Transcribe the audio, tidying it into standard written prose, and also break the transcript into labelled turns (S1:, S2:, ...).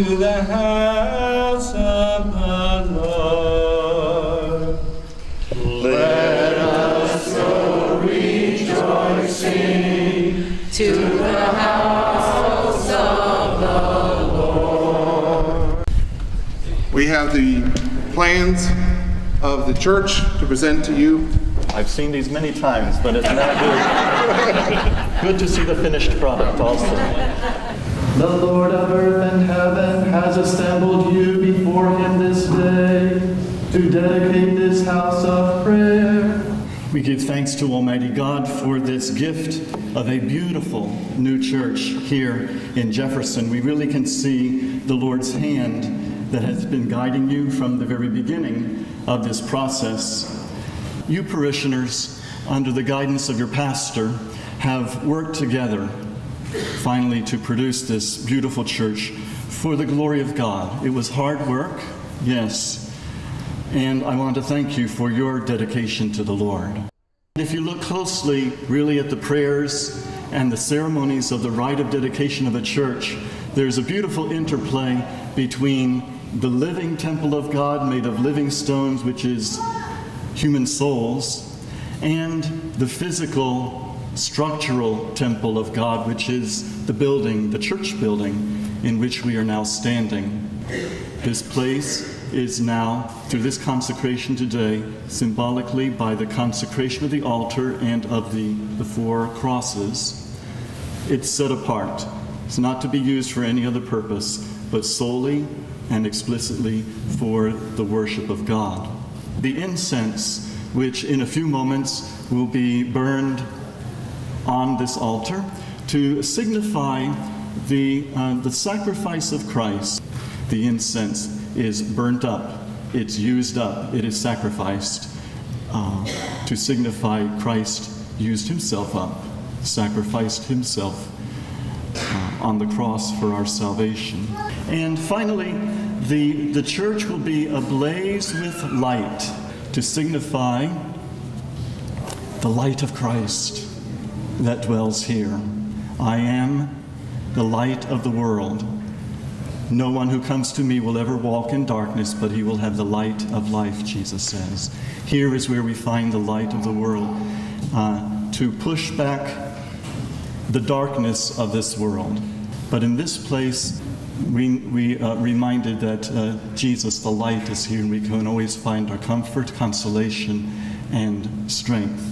S1: to the house of the Lord. Let us go rejoicing to the house of the Lord.
S2: We have the plans of the church to present to you.
S3: I've seen these many times, but it's not good. Good to see the finished product also.
S4: The Lord of earth and heaven has assembled you before him this day to dedicate this house of prayer.
S3: We give thanks to Almighty God for this gift of a beautiful new church here in Jefferson. We really can see the Lord's hand that has been guiding you from the very beginning of this process. You parishioners, under the guidance of your pastor, have worked together finally to produce this beautiful church for the glory of God. It was hard work, yes, and I want to thank you for your dedication to the Lord. If you look closely really at the prayers and the ceremonies of the rite of dedication of a church, there's a beautiful interplay between the living temple of God made of living stones, which is human souls, and the physical structural temple of God, which is the building, the church building, in which we are now standing. This place is now, through this consecration today, symbolically by the consecration of the altar and of the four crosses, it's set apart. It's not to be used for any other purpose, but solely and explicitly for the worship of God. The incense, which in a few moments will be burned on this altar to signify the sacrifice of Christ. The incense is burnt up, it's used up, it is sacrificed to signify Christ used himself up, sacrificed himself on the cross for our salvation. And finally, the church will be ablaze with light to signify the light of Christ that dwells here. I am the light of the world. No one who comes to me will ever walk in darkness, but he will have the light of life, Jesus says. Here is where we find the light of the world, to push back the darkness of this world. But in this place, we reminded that Jesus, the light, is here, and we can always find our comfort, consolation, and strength.